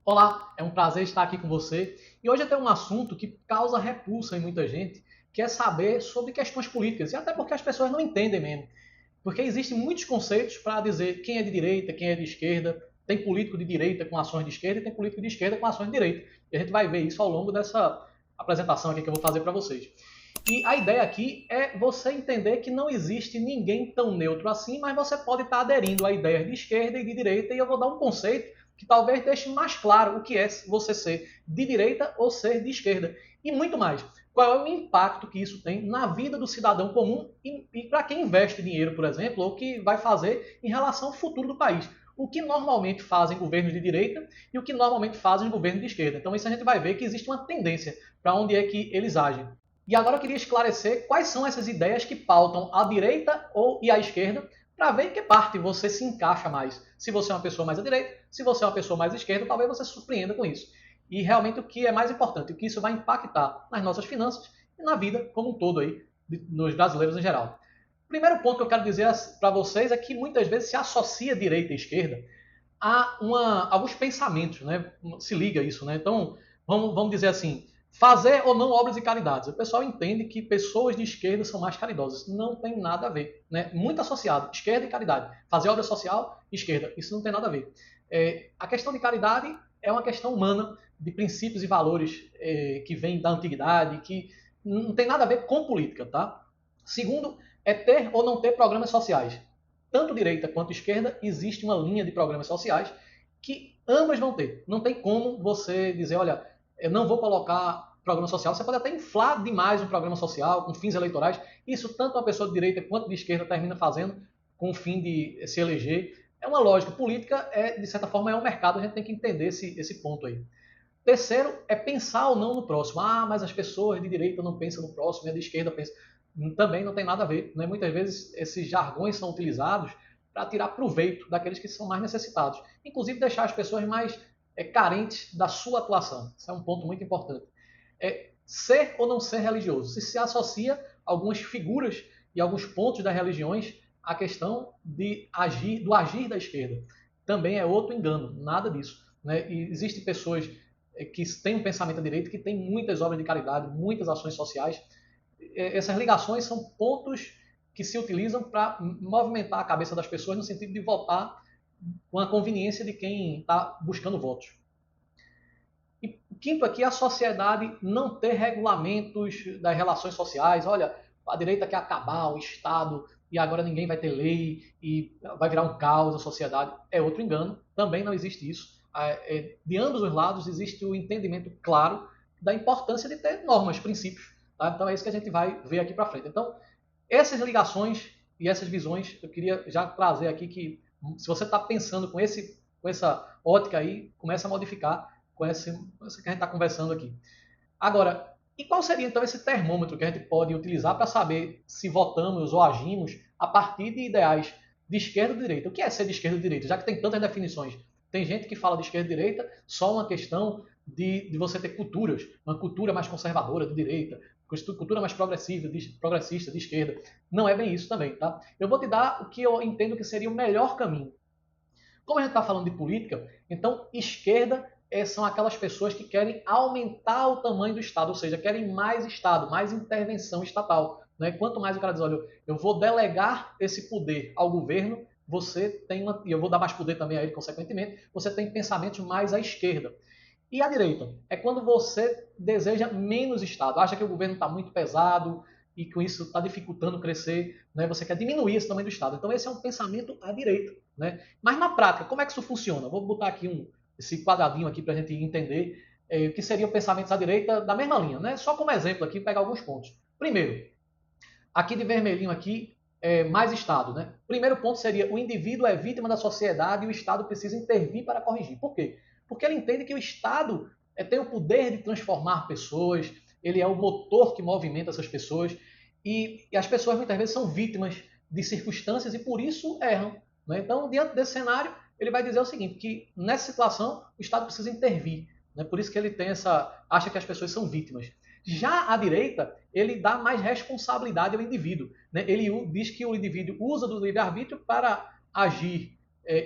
Olá, é um prazer estar aqui com você. E hoje eu tenho um assunto que causa repulsa em muita gente, que é saber sobre questões políticas, e até porque as pessoas não entendem mesmo. Porque existem muitos conceitos para dizer quem é de direita, quem é de esquerda. Tem político de direita com ações de esquerda e tem político de esquerda com ações de direita. E a gente vai ver isso ao longo dessa apresentação aqui que eu vou fazer para vocês. E a ideia aqui é você entender que não existe ninguém tão neutro assim, mas você pode estar aderindo a ideias de esquerda e de direita, e eu vou dar um conceito que talvez deixe mais claro o que é você ser de direita ou ser de esquerda. E muito mais. Qual é o impacto que isso tem na vida do cidadão comum e para quem investe dinheiro, por exemplo, ou que vai fazer em relação ao futuro do país. O que normalmente fazem governos de direita e o que normalmente fazem governos de esquerda. Então, isso a gente vai ver que existe uma tendência para onde é que eles agem. E agora eu queria esclarecer quais são essas ideias que pautam a direita e a esquerda, para ver em que parte você se encaixa mais. Se você é uma pessoa mais à direita, se você é uma pessoa mais à esquerda, talvez você se surpreenda com isso. E realmente o que é mais importante, o que isso vai impactar nas nossas finanças e na vida como um todo aí, dos brasileiros em geral. O primeiro ponto que eu quero dizer para vocês é que muitas vezes se associa direita e esquerda a alguns pensamentos, né? Se liga isso, né? Então, vamos dizer assim, fazer ou não obras de caridades. O pessoal entende que pessoas de esquerda são mais caridosas. Não tem nada a ver, né? Muito associado, esquerda e caridade. Fazer obra social, esquerda. Isso não tem nada a ver. A questão de caridade é uma questão humana, de princípios e valores que vêm da antiguidade, que não tem nada a ver com política, tá? Segundo, é ter ou não ter programas sociais. Tanto direita quanto esquerda, existe uma linha de programas sociais que ambas vão ter. Não tem como você dizer, olha, eu não vou colocar programa social. Você pode até inflar demais um programa social com fins eleitorais. Isso tanto uma pessoa de direita quanto de esquerda termina fazendo com o fim de se eleger. É uma lógica política, de certa forma, é um mercado, a gente tem que entender esse ponto aí. Terceiro é pensar ou não no próximo. Ah, mas as pessoas de direita não pensam no próximo e a de esquerda pensa. Também não tem nada a ver. Né? Muitas vezes esses jargões são utilizados para tirar proveito daqueles que são mais necessitados. Inclusive deixar as pessoas mais carentes da sua atuação. Isso é um ponto muito importante. Ser ou não ser religioso. Se associa algumas figuras e alguns pontos das religiões à questão do agir da esquerda. Também é outro engano, nada disso. Né? E existem pessoas que têm um pensamento à direita, que têm muitas obras de caridade, muitas ações sociais. Essas ligações são pontos que se utilizam para movimentar a cabeça das pessoas no sentido de votar com a conveniência de quem está buscando votos. E quinto aqui, a sociedade não ter regulamentos das relações sociais. Olha, a direita quer acabar o Estado e agora ninguém vai ter lei e vai virar um caos a sociedade. É outro engano, também não existe isso. De ambos os lados existe o entendimento claro da importância de ter normas, princípios. Tá? Então é isso que a gente vai ver aqui para frente. Então, essas ligações e essas visões, eu queria já trazer aqui que, se você está pensando com essa ótica aí, começa a modificar com esse que a gente está conversando aqui. Agora, e qual seria então esse termômetro que a gente pode utilizar para saber se votamos ou agimos a partir de ideais de esquerda ou de direita? O que é ser de esquerda ou de direita? Já que tem tantas definições. Tem gente que fala de esquerda e direita só uma questão de você ter culturas, uma cultura mais conservadora de direita, cultura mais progressista de esquerda. Não é bem isso também, tá? Eu vou te dar o que eu entendo que seria o melhor caminho. Como a gente está falando de política, então esquerda são aquelas pessoas que querem aumentar o tamanho do Estado, ou seja, querem mais Estado, mais intervenção estatal. Né? Quanto mais o cara diz, olha, eu vou delegar esse poder ao governo, você tem e eu vou dar mais poder também a ele, consequentemente, você tem pensamentos mais à esquerda. E à direita é quando você deseja menos Estado, acha que o governo está muito pesado e com isso está dificultando crescer, né? Você quer diminuir esse tamanho do Estado. Então esse é um pensamento à direita. Né? Mas na prática, como é que isso funciona? Vou botar aqui esse quadradinho aqui para a gente entender o que seriam pensamentos à direita da mesma linha. Né? Só como exemplo aqui, pegar alguns pontos. Primeiro, aqui de vermelhinho aqui, mais Estado. Né? Primeiro ponto seria o indivíduo é vítima da sociedade e o Estado precisa intervir para corrigir. Por quê? Porque ele entende que o Estado tem o poder de transformar pessoas, ele é o motor que movimenta essas pessoas, e as pessoas muitas vezes são vítimas de circunstâncias e por isso erram. Né? Então, diante desse cenário, ele vai dizer o seguinte, que nessa situação o Estado precisa intervir. Né? Por isso que ele tem acha que as pessoas são vítimas. Já a direita, ele dá mais responsabilidade ao indivíduo. Né? Ele diz que o indivíduo usa do livre-arbítrio para agir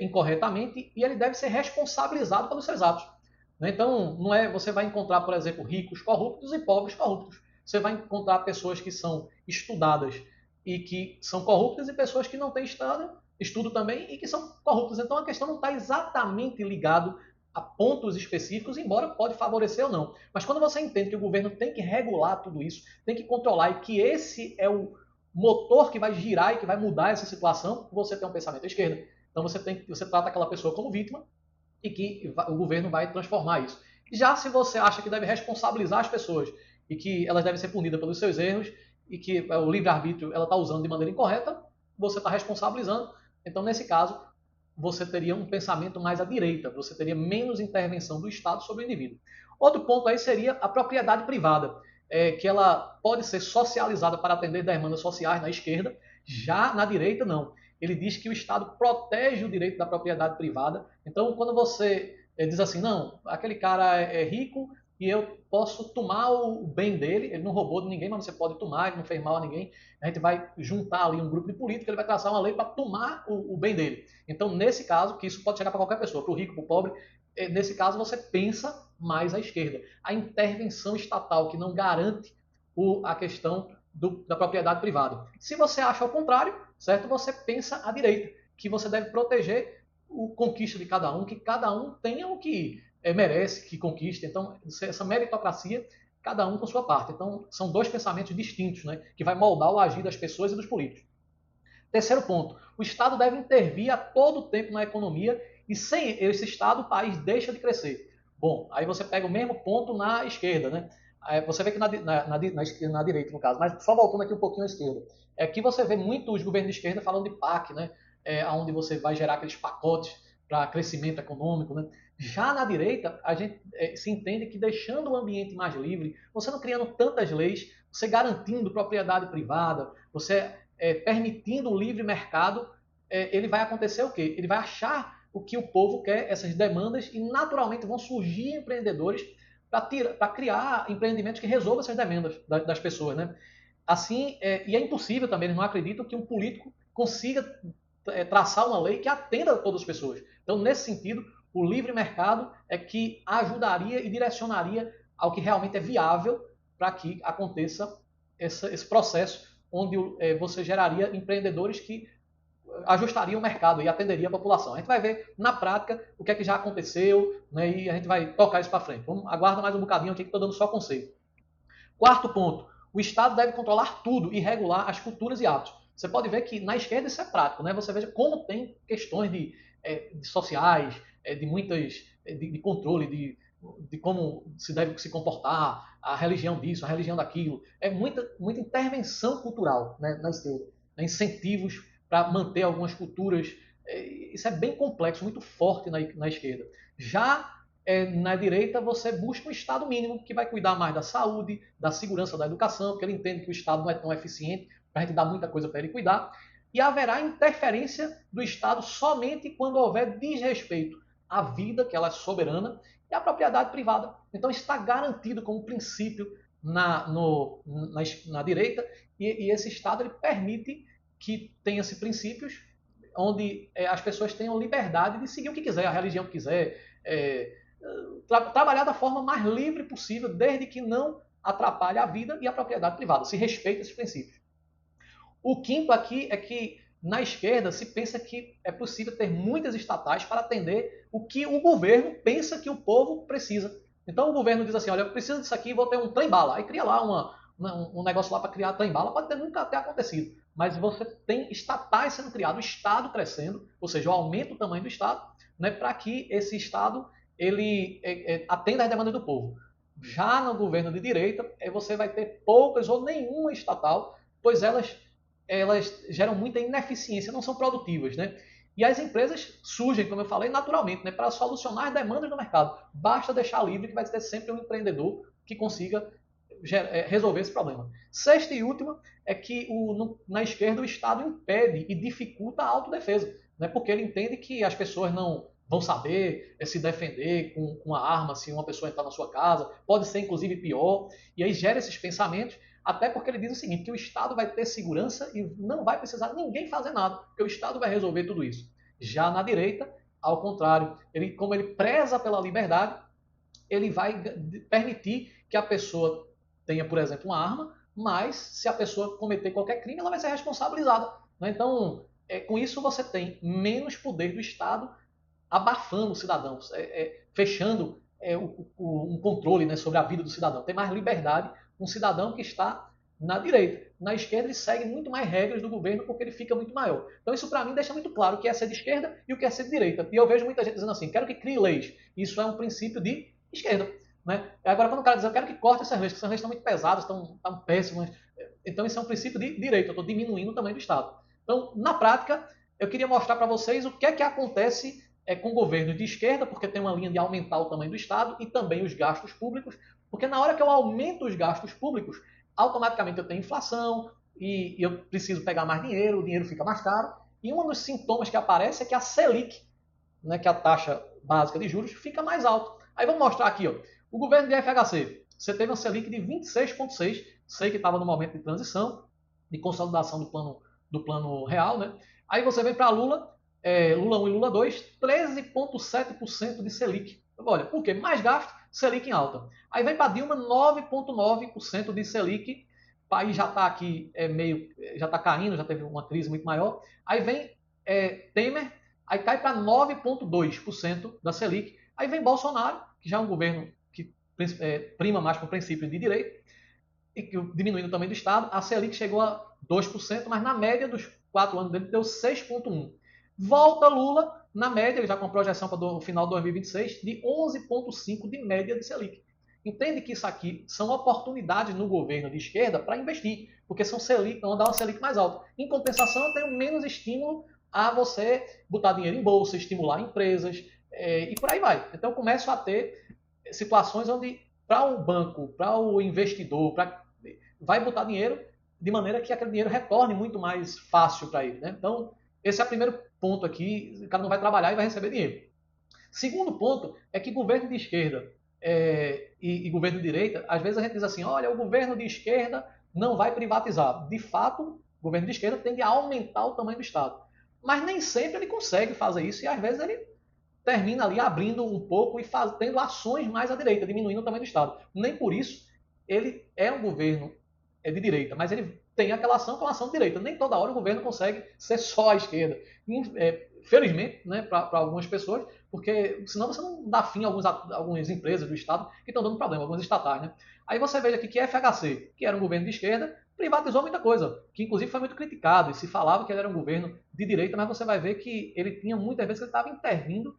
incorretamente e ele deve ser responsabilizado pelos seus atos. Né? Então, não é, você vai encontrar, por exemplo, ricos corruptos e pobres corruptos. Você vai encontrar pessoas que são estudadas e que são corruptas e pessoas que não têm estudo também e que são corruptas. Então, a questão não está exatamente ligada a pontos específicos, embora pode favorecer ou não. Mas quando você entende que o governo tem que regular tudo isso, tem que controlar e que esse é o motor que vai girar e que vai mudar essa situação, você tem um pensamento à esquerda. Então você trata aquela pessoa como vítima e que o governo vai transformar isso. Já se você acha que deve responsabilizar as pessoas e que elas devem ser punidas pelos seus erros e que o livre-arbítrio ela está usando de maneira incorreta, você está responsabilizando. Então, nesse caso, você teria um pensamento mais à direita, você teria menos intervenção do Estado sobre o indivíduo. Outro ponto aí seria a propriedade privada, que ela pode ser socializada para atender demandas sociais na esquerda, já na direita não. Ele diz que o Estado protege o direito da propriedade privada. Então, quando você diz assim, não, aquele cara é rico e eu posso tomar o bem dele, ele não roubou de ninguém, mas você pode tomar, ele não fez mal a ninguém, a gente vai juntar ali um grupo de políticos, ele vai traçar uma lei para tomar o bem dele. Então, nesse caso, que isso pode chegar para qualquer pessoa, para o rico, para o pobre, nesse caso você pensa mais à esquerda. A intervenção estatal que não garante a questão da propriedade privada. Se você acha ao contrário, certo? Você pensa à direita, que você deve proteger o conquista de cada um, que cada um tenha o que merece, que conquiste. Então, essa meritocracia, cada um com sua parte. Então, são dois pensamentos distintos, né? Que vai moldar o agir das pessoas e dos políticos. Terceiro ponto, o Estado deve intervir a todo tempo na economia e sem esse Estado o país deixa de crescer. Bom, aí você pega o mesmo ponto na esquerda, né? Você vê que na direita, no caso, mas só voltando aqui um pouquinho à esquerda. Aqui você vê muito os governos de esquerda falando de PAC, né? Onde você vai gerar aqueles pacotes para crescimento econômico, né? Já na direita, a gente se entende que deixando o ambiente mais livre, você não criando tantas leis, você garantindo propriedade privada, você permitindo o livre mercado, ele vai acontecer o quê? Ele vai achar o que o povo quer, essas demandas, e naturalmente vão surgir empreendedores para criar empreendimentos que resolvam essas demandas das pessoas. Né? Assim, e é impossível também, eles não acreditam que um político consiga traçar uma lei que atenda a todas as pessoas. Então, nesse sentido, o livre mercado é que ajudaria e direcionaria ao que realmente é viável para que aconteça esse processo onde você geraria empreendedores que ajustariam o mercado e atenderiam a população. A gente vai ver na prática o que é que já aconteceu, né, e a gente vai tocar isso para frente. Vamos, aguarda mais um bocadinho aqui que estou dando só conselho. Quarto ponto, o Estado deve controlar tudo e regular as culturas e hábitos. Você pode ver que na esquerda isso é prático, né? Você veja como tem questões de sociais, de muitas de controle, de como se deve se comportar, a religião disso, a religião daquilo. É muita intervenção cultural, né, na esquerda, né, incentivos para manter algumas culturas. Isso é bem complexo, muito forte na esquerda. Já na direita, você busca um Estado mínimo que vai cuidar mais da saúde, da segurança, da educação, porque ele entende que o Estado não é tão eficiente para a gente dar muita coisa para ele cuidar. E haverá interferência do Estado somente quando houver desrespeito à vida, que ela é soberana, e à propriedade privada. Então está garantido como princípio na direita, e esse Estado ele permite que tenha-se princípios onde as pessoas tenham liberdade de seguir o que quiser, a religião que quiser, trabalhar da forma mais livre possível, desde que não atrapalhe a vida e a propriedade privada, se respeita esses princípios. O quinto aqui é que na esquerda se pensa que é possível ter muitas estatais para atender o que o governo pensa que o povo precisa. Então o governo diz assim, olha, eu preciso disso aqui, vou ter um trem-bala. Aí cria lá um negócio lá para criar trem-bala, pode nunca ter acontecido. Mas você tem estatais sendo criados, o Estado crescendo, ou seja, o aumento do tamanho do Estado, né, para que esse Estado ele atenda às demandas do povo. Já no governo de direita, você vai ter poucas ou nenhuma estatal, pois elas geram muita ineficiência, não são produtivas, né? E as empresas surgem, como eu falei, naturalmente, né, para solucionar as demandas do mercado. Basta deixar livre que vai ter sempre um empreendedor que consiga resolver esse problema. Sexta e última é que na esquerda o Estado impede e dificulta a autodefesa, né, porque ele entende que as pessoas não vão saber se defender com a arma se uma pessoa entrar na sua casa, pode ser inclusive pior, e aí gera esses pensamentos. Até porque ele diz o seguinte, que o Estado vai ter segurança e não vai precisar ninguém fazer nada, porque o Estado vai resolver tudo isso. Já na direita, ao contrário, como ele preza pela liberdade, ele vai permitir que a pessoa tenha, por exemplo, uma arma, mas se a pessoa cometer qualquer crime, ela vai ser responsabilizada. Né? Então, com isso você tem menos poder do Estado abafando os cidadãos, fechando um controle, né, sobre a vida do cidadão. Tem mais liberdade um cidadão que está na direita. Na esquerda ele segue muito mais regras do governo porque ele fica muito maior. Então isso para mim deixa muito claro o que é ser de esquerda e o que é ser de direita. E eu vejo muita gente dizendo assim, quero que crie leis. Isso é um princípio de esquerda. Né? Agora quando o cara diz, eu quero que corte essas leis, porque essas leis estão muito pesadas, estão péssimas. Então isso é um princípio de direita, eu estou diminuindo o tamanho do Estado. Então, na prática, eu queria mostrar para vocês o que é que acontece com governos de esquerda, porque tem uma linha de aumentar o tamanho do Estado e também os gastos públicos, porque na hora que eu aumento os gastos públicos, automaticamente eu tenho inflação e eu preciso pegar mais dinheiro, o dinheiro fica mais caro. E um dos sintomas que aparece é que a Selic, né, que é a taxa básica de juros, fica mais alta. Aí vamos mostrar aqui, ó, o governo de FHC, você teve uma Selic de 26,6, sei que estava no momento de transição, de consolidação do plano real, né? Aí você vem para Lula, Lula 1 e Lula 2, 13,7% de Selic. Olha, por quê? Mais gasto, Selic em alta. Aí vem para Dilma, 9,9% de Selic. O país já está aqui já está caindo, já teve uma crise muito maior. Aí vem Temer, aí cai para 9,2% da Selic. Aí vem Bolsonaro, que já é um governo que prima mais para o princípio de direito, e diminuindo o tamanho do Estado. A Selic chegou a 2%, mas na média dos 4 anos dele deu 6,1%. Volta Lula, na média, ele já com a projeção para o final de 2026, de 11,5% de média de Selic. Entende que isso aqui são oportunidades no governo de esquerda para investir, porque são Selic, vão dar uma Selic mais alta. Em compensação, eu tenho menos estímulo a você botar dinheiro em bolsa, estimular empresas e por aí vai. Então, eu começo a ter situações onde, para o banco, para o investidor, vai botar dinheiro de maneira que aquele dinheiro retorne muito mais fácil para ele. Né? Então, esse é o primeiro ponto aqui, o cara não vai trabalhar e vai receber dinheiro. Segundo ponto é que governo de esquerda e governo de direita, às vezes a gente diz assim, olha, o governo de esquerda não vai privatizar. De fato, o governo de esquerda tende a aumentar o tamanho do Estado. Mas nem sempre ele consegue fazer isso e às vezes ele termina ali abrindo um pouco e tendo ações mais à direita, diminuindo o tamanho do Estado. Nem por isso ele é um governo de direita, mas ele tem aquela ação que é uma ação de direita. Nem toda hora o governo consegue ser só à esquerda. Felizmente, né, para algumas pessoas, porque senão você não dá fim a algumas empresas do Estado que estão dando problema, algumas estatais. Né? Aí você veja aqui que a FHC, que era um governo de esquerda, privatizou muita coisa, que inclusive foi muito criticado, e se falava que ele era um governo de direita, mas você vai ver que ele tinha muitas vezes que ele estava intervindo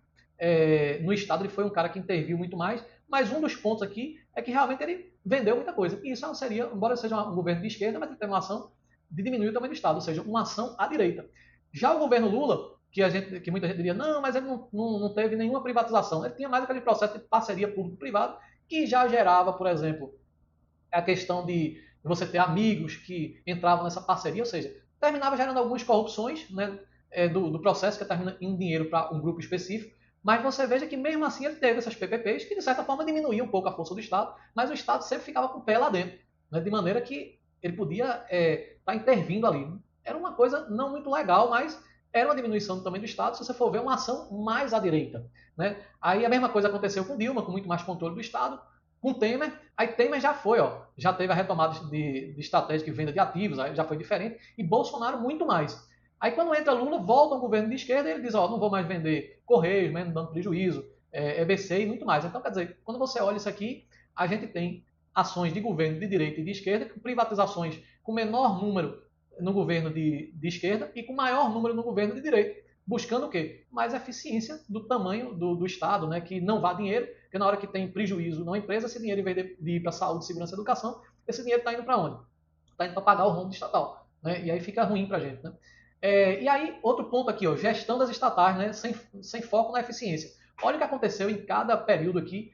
no Estado, ele foi um cara que interviu muito mais, mas um dos pontos aqui é que realmente ele vendeu muita coisa. E isso não seria, embora seja um governo de esquerda, mas ele tem uma ação de diminuir o tamanho do Estado, ou seja, uma ação à direita. Já o governo Lula, que muita gente diria, não, mas ele não teve nenhuma privatização. Ele tinha mais aquele processo de parceria público-privado, que já gerava, por exemplo, a questão de você ter amigos que entravam nessa parceria, ou seja, terminava gerando algumas corrupções, né, do processo, que termina em dinheiro para um grupo específico. Mas você veja que mesmo assim ele teve essas PPPs que de certa forma diminuíam um pouco a força do Estado, mas o Estado sempre ficava com o pé lá dentro, né? De maneira que ele podia estar intervindo ali. Era uma coisa não muito legal, mas era uma diminuição do tamanho do Estado, se você for ver uma ação mais à direita. Né? Aí a mesma coisa aconteceu com Dilma, com muito mais controle do Estado, com Temer, aí Temer já foi, já teve a retomada de estratégia de venda de ativos, aí já foi diferente, e Bolsonaro muito mais. Aí quando entra Lula, volta ao governo de esquerda e ele diz, não vou mais vender Correios, mesmo dando prejuízo, EBC e muito mais. Então, quer dizer, quando você olha isso aqui, a gente tem ações de governo de direita e de esquerda, com privatizações com menor número no governo de esquerda e com maior número no governo de direita. Buscando o quê? Mais eficiência do tamanho do Estado, né? Que não vá dinheiro, porque na hora que tem prejuízo numa empresa, esse dinheiro, em vez de ir para saúde, segurança e educação, esse dinheiro está indo para onde? Está indo para pagar o rombo estatal. Né? E aí fica ruim para a gente. Né? E aí, outro ponto aqui, gestão das estatais, né, sem foco na eficiência. Olha o que aconteceu em cada período aqui,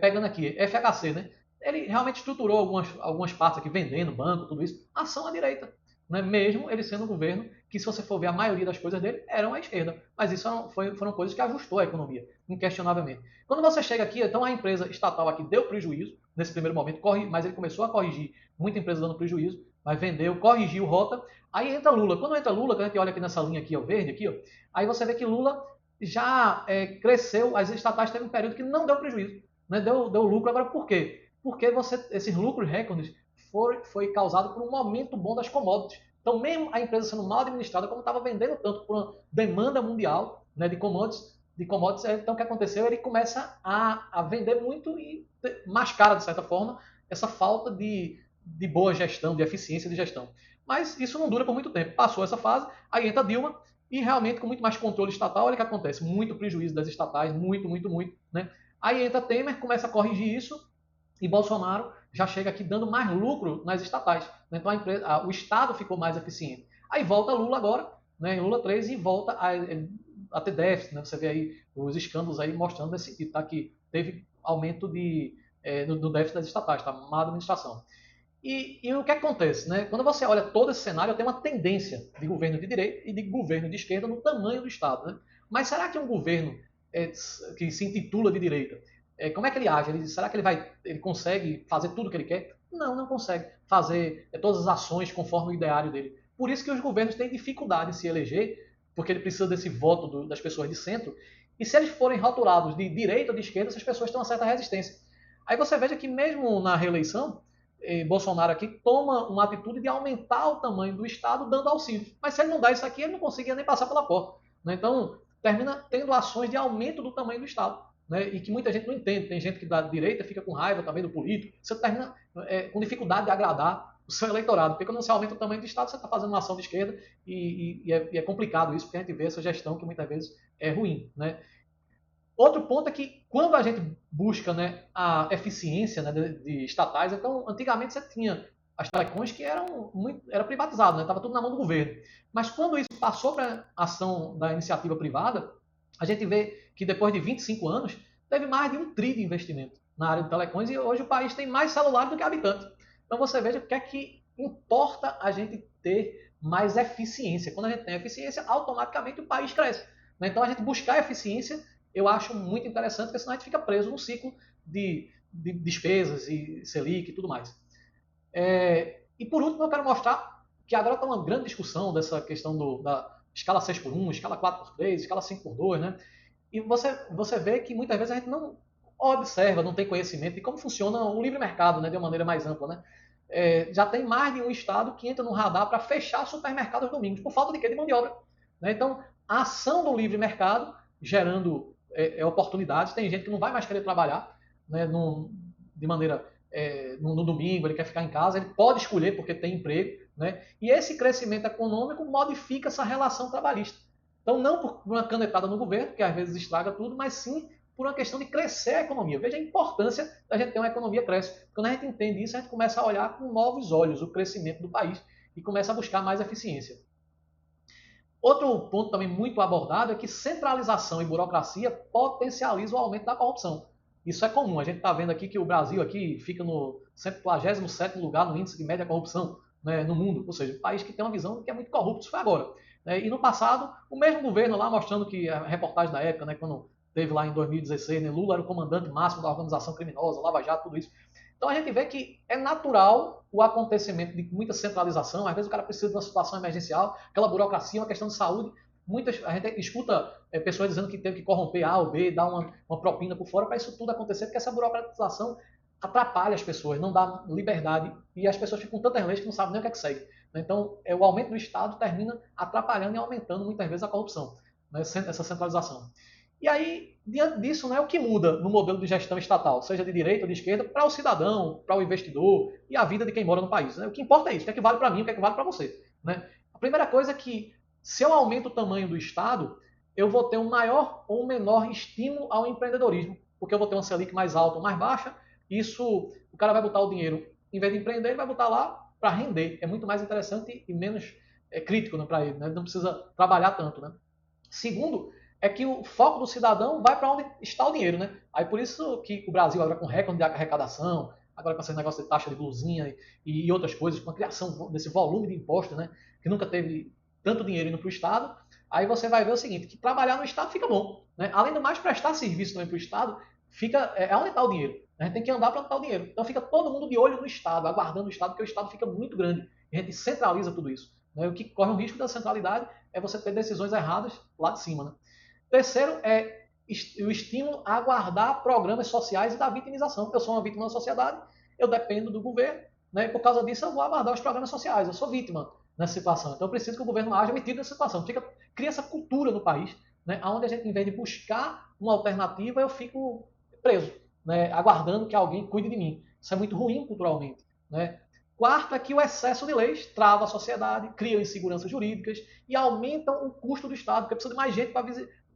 pegando aqui, FHC, né? Ele realmente estruturou algumas partes aqui, vendendo, banco, tudo isso, ação à direita. Né? Mesmo ele sendo um governo que, se você for ver a maioria das coisas dele, eram à esquerda. Mas isso foram coisas que ajustou a economia, inquestionavelmente. Quando você chega aqui, então a empresa estatal aqui deu prejuízo, nesse primeiro momento, mas ele começou a corrigir, muita empresa dando prejuízo, mas vendeu, corrigiu rota. Aí entra Lula. Quando entra Lula, quando a gente olha aqui nessa linha aqui, verde aqui, aí você vê que Lula já cresceu, as estatais teve um período que não deu prejuízo. né, deu lucro. Agora, por quê? Porque esses lucros recordes foi causado por um momento bom das commodities. Então, mesmo a empresa sendo mal administrada, como estava vendendo tanto por uma demanda mundial, né, de commodities, então o que aconteceu? Ele começa a vender muito e mascara, de certa forma, essa falta de boa gestão, de eficiência de gestão. Mas isso não dura por muito tempo. Passou essa fase, aí entra Dilma, e realmente com muito mais controle estatal, olha o que acontece, muito prejuízo das estatais, muito, muito, muito, né? Aí entra Temer, começa a corrigir isso, e Bolsonaro já chega aqui dando mais lucro nas estatais. Né? Então o Estado ficou mais eficiente. Aí volta Lula agora, né, em Lula 3, e volta a ter déficit. Né? Você vê aí os escândalos aí mostrando nesse sentido, tá? Que teve aumento do déficit das estatais, tá? Má administração. E o que acontece? Né? Quando você olha todo esse cenário, tem uma tendência de governo de direita e de governo de esquerda no tamanho do Estado. Né? Mas será que um governo que se intitula de direita, como é que ele age? Será que ele consegue fazer tudo o que ele quer? Não, não consegue fazer todas as ações conforme o ideário dele. Por isso que os governos têm dificuldade em se eleger, porque ele precisa desse voto das pessoas de centro. E se eles forem rotulados de direita ou de esquerda, essas pessoas têm uma certa resistência. Aí você veja que mesmo na reeleição, Bolsonaro aqui toma uma atitude de aumentar o tamanho do Estado dando auxílio. Mas se ele não dá isso aqui, ele não conseguia nem passar pela porta. Né? Então, termina tendo ações de aumento do tamanho do Estado. Né? E que muita gente não entende. Tem gente que da direita fica com raiva também do político. Você termina com dificuldade de agradar o seu eleitorado. Porque quando você aumenta o tamanho do Estado, você está fazendo uma ação de esquerda e é complicado isso, porque a gente vê essa gestão que muitas vezes é ruim. Né? Outro ponto é que quando a gente busca, né, a eficiência, né, de estatais, então antigamente você tinha as telecons que era privatizado, né, estava tudo na mão do governo. Mas quando isso passou para a ação da iniciativa privada, a gente vê que depois de 25 anos teve mais de 1 tri de investimento na área de telecons e hoje o país tem mais celular do que habitante. Então você veja o que é que importa a gente ter mais eficiência. Quando a gente tem eficiência, automaticamente o país cresce. Então a gente buscar eficiência eu acho muito interessante, porque senão a gente fica preso num ciclo de despesas e Selic e tudo mais. E por último, eu quero mostrar que agora está uma grande discussão dessa questão da escala 6x1, escala 4x3, escala 5x2, né? E você vê que muitas vezes a gente não observa, não tem conhecimento de como funciona o livre mercado, né, de uma maneira mais ampla, né? Já tem mais de um estado que entra no radar para fechar supermercados domingos, por falta de quê? De mão de obra. Né? Então, a ação do livre mercado gerando oportunidades. Tem gente que não vai mais querer trabalhar, né, de maneira no domingo, ele quer ficar em casa, ele pode escolher porque tem emprego, né? E esse crescimento econômico modifica essa relação trabalhista. Então, não por uma canetada no governo, que às vezes estraga tudo, mas sim por uma questão de crescer a economia. Veja a importância da gente ter uma economia que cresce. Quando a gente entende isso, a gente começa a olhar com novos olhos o crescimento do país e começa a buscar mais eficiência. Outro ponto também muito abordado é que centralização e burocracia potencializam o aumento da corrupção. Isso é comum. A gente está vendo aqui que o Brasil aqui fica no 147º lugar no índice de média corrupção, né, no mundo. Ou seja, um país que tem uma visão de que é muito corrupto. Isso foi agora. E no passado, o mesmo governo lá mostrando que a reportagem da época, né, quando teve lá em 2016, né, Lula era o comandante máximo da organização criminosa, Lava Jato, tudo isso. Então a gente vê que é natural o acontecimento de muita centralização. Às vezes o cara precisa de uma situação emergencial, aquela burocracia, uma questão de saúde. A gente escuta pessoas dizendo que teve que corromper A ou B, dar uma propina por fora para isso tudo acontecer, porque essa burocratização atrapalha as pessoas, não dá liberdade e as pessoas ficam com tantas leis que não sabem nem o que é que segue. Então, o aumento do Estado termina atrapalhando e aumentando muitas vezes a corrupção, né, essa centralização. E aí, diante disso, né, o que muda no modelo de gestão estatal, seja de direita ou de esquerda, para o cidadão, para o investidor e a vida de quem mora no país. Né? O que importa é isso, o que é que vale para mim, o que é que vale para você. Né? A primeira coisa é que, se eu aumento o tamanho do Estado, eu vou ter um maior ou um menor estímulo ao empreendedorismo, porque eu vou ter uma Selic mais alta ou mais baixa, isso, o cara vai botar o dinheiro, em vez de empreender, ele vai botar lá para render. É muito mais interessante e menos crítico, né, para ele, né? Não precisa trabalhar tanto. Né? Segundo, é que o foco do cidadão vai para onde está o dinheiro, né? Aí por isso que o Brasil agora com recorde de arrecadação, agora com esse negócio de taxa de blusinha e outras coisas, com a criação desse volume de impostos, né? Que nunca teve tanto dinheiro indo para o Estado, aí você vai ver o seguinte, que trabalhar no Estado fica bom. Né? Além do mais, prestar serviço também para o Estado, fica onde está o dinheiro. A gente tem que andar para onde está o dinheiro. Então fica todo mundo de olho no Estado, aguardando o Estado, porque o Estado fica muito grande. A gente centraliza tudo isso. Né? O que corre o risco da centralidade é você ter decisões erradas lá de cima. Né? Terceiro é o estímulo a aguardar programas sociais e da vitimização. Eu sou uma vítima da sociedade, eu dependo do governo, né? E por causa disso eu vou aguardar os programas sociais. Eu sou vítima nessa situação. Então eu preciso que o governo haja me tire dessa situação. Cria essa cultura no país, né? Onde a gente, em vez de buscar uma alternativa, eu fico preso, né? Aguardando que alguém cuide de mim. Isso é muito ruim culturalmente, né? Quarto é que o excesso de leis trava a sociedade, cria inseguranças jurídicas e aumentam o custo do Estado, porque precisa de mais gente para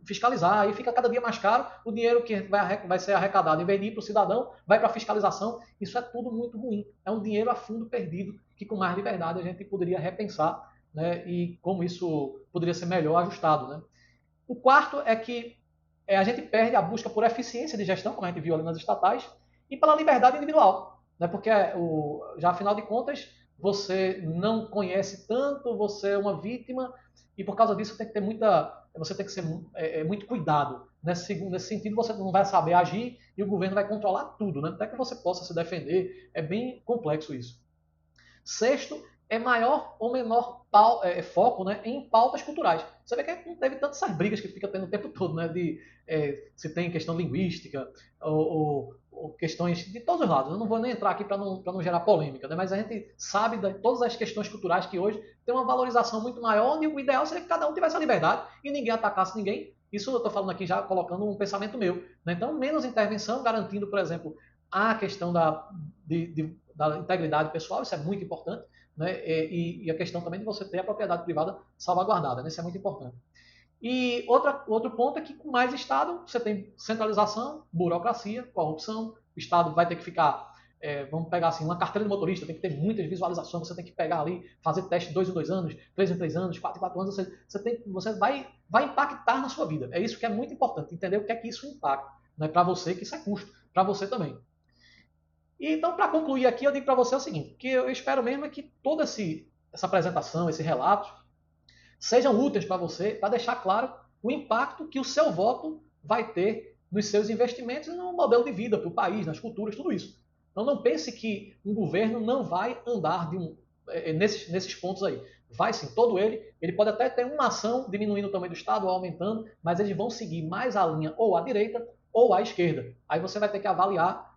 fiscalizar, aí fica cada dia mais caro, o dinheiro que vai ser arrecadado, em vez de ir para o cidadão, vai para a fiscalização. Isso é tudo muito ruim. É um dinheiro a fundo perdido, que com mais liberdade a gente poderia repensar, né, e como isso poderia ser melhor ajustado. Né. O quarto é que a gente perde a busca por eficiência de gestão, como a gente viu ali nas estatais, e pela liberdade individual, né, porque já afinal de contas você não conhece tanto, você é uma vítima, e por causa disso tem que ter você tem que ser muito cuidado. Nesse sentido, você não vai saber agir e o governo vai controlar tudo, né? Até que você possa se defender. É bem complexo isso. Sexto, é maior ou menor foco, né, em pautas culturais. Você vê que não teve tantas essas brigas que fica tendo o tempo todo, né, se tem questão linguística ou questões de todos os lados. Eu não vou nem entrar aqui para não gerar polêmica, né, mas a gente sabe de todas as questões culturais que hoje tem uma valorização muito maior, e o ideal seria que cada um tivesse a liberdade e ninguém atacasse ninguém. Isso eu estou falando aqui já colocando um pensamento meu. Né? Então, menos intervenção, garantindo, por exemplo, a questão da integridade pessoal, isso é muito importante, né? E a questão também de você ter a propriedade privada salvaguardada, né? Isso é muito importante. E outro ponto é que com mais Estado, você tem centralização, burocracia, corrupção, o Estado vai ter que ficar, vamos pegar assim, uma carteira de motorista, tem que ter muitas visualizações, você tem que pegar ali, fazer teste de 2 em 2 anos, 3 em 3 anos, 4 em 4 anos, você vai impactar na sua vida. É isso que é muito importante, entender o que é que isso impacta. Não é para você que isso é custo, para você também. E então, para concluir aqui, eu digo para você o seguinte, que eu espero mesmo que toda essa apresentação, esse relato, sejam úteis para você, para deixar claro o impacto que o seu voto vai ter nos seus investimentos e no modelo de vida para o país, nas culturas, tudo isso. Então não pense que um governo não vai andar nesses pontos aí. Vai sim, todo ele pode até ter uma ação diminuindo o tamanho do Estado ou aumentando, mas eles vão seguir mais a linha ou à direita ou à esquerda. Aí você vai ter que avaliar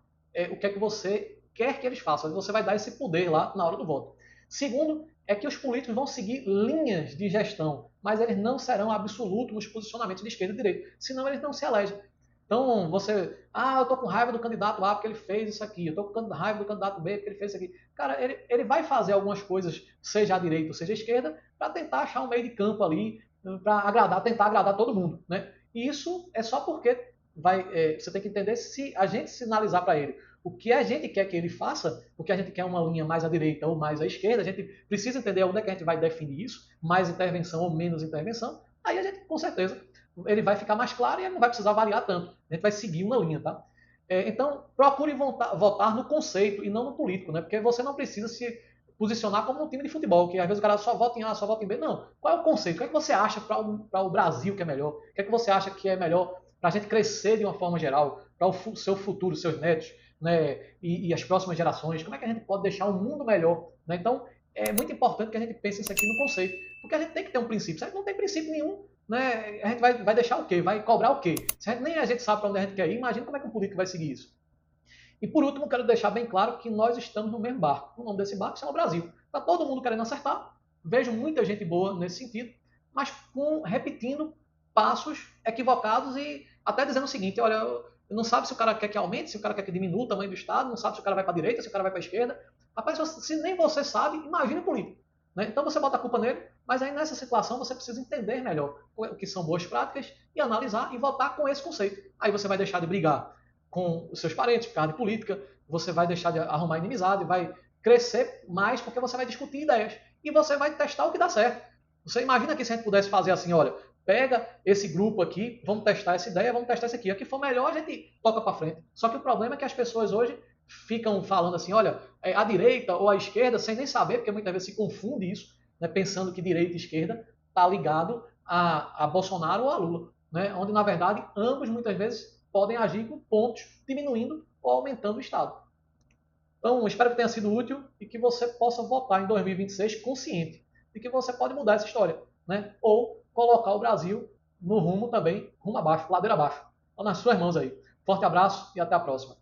o que é que você quer que eles façam. Você vai dar esse poder lá na hora do voto. Segundo, é que os políticos vão seguir linhas de gestão, mas eles não serão absolutos nos posicionamentos de esquerda e direita, senão eles não se elegem. Então, eu tô com raiva do candidato A porque ele fez isso aqui, eu tô com raiva do candidato B porque ele fez isso aqui. Cara, ele vai fazer algumas coisas, seja à direita ou seja à esquerda, para tentar achar um meio de campo ali, para tentar agradar todo mundo, né? E isso é só porque você tem que entender se a gente sinalizar para ele o que a gente quer que ele faça, porque a gente quer uma linha mais à direita ou mais à esquerda, a gente precisa entender onde é que a gente vai definir isso, mais intervenção ou menos intervenção, aí a gente, com certeza, ele vai ficar mais claro e ele não vai precisar variar tanto. A gente vai seguir uma linha, tá? Então, procure votar no conceito e não no político, né? Porque você não precisa se posicionar como um time de futebol, que às vezes o cara só vota em A, só vota em B. Não. Qual é o conceito? O que é que você acha para o Brasil que é melhor? O que é que você acha que é melhor para a gente crescer de uma forma geral, para o seu futuro, seus netos, né, e as próximas gerações? Como é que a gente pode deixar um mundo melhor? Né? Então, é muito importante que a gente pense isso aqui no conceito, porque a gente tem que ter um princípio. Se a gente não tem princípio nenhum, né, a gente vai deixar o quê? Vai cobrar o quê? Se nem a gente sabe para onde a gente quer ir, imagina como é que um político vai seguir isso. E por último, quero deixar bem claro que nós estamos no mesmo barco. O nome desse barco é o Brasil. Está todo mundo querendo acertar. Vejo muita gente boa nesse sentido, mas repetindo passos equivocados e até dizendo o seguinte: olha, não sabe se o cara quer que aumente, se o cara quer que diminua o tamanho do Estado, não sabe se o cara vai para a direita, se o cara vai para a esquerda. Rapaz, se nem você sabe, imagina o político. Né? Então você bota a culpa nele, mas aí nessa situação você precisa entender melhor o que são boas práticas e analisar e votar com esse conceito. Aí você vai deixar de brigar com os seus parentes por causa de política, você vai deixar de arrumar inimizade, vai crescer mais porque você vai discutir ideias e você vai testar o que dá certo. Você imagina que se a gente pudesse fazer assim, olha, pega esse grupo aqui, vamos testar essa ideia, vamos testar isso aqui. A que for melhor, a gente toca para frente. Só que o problema é que as pessoas hoje ficam falando assim, olha, a direita ou a esquerda, sem nem saber, porque muitas vezes se confunde isso, né, pensando que direita e esquerda está ligado a Bolsonaro ou a Lula, né, onde, na verdade, ambos muitas vezes podem agir com pontos diminuindo ou aumentando o Estado. Então, espero que tenha sido útil e que você possa votar em 2026 consciente de que você pode mudar essa história, né? Ou colocar o Brasil no rumo também, rumo abaixo, ladeira abaixo. Está nas suas mãos aí. Forte abraço e até a próxima.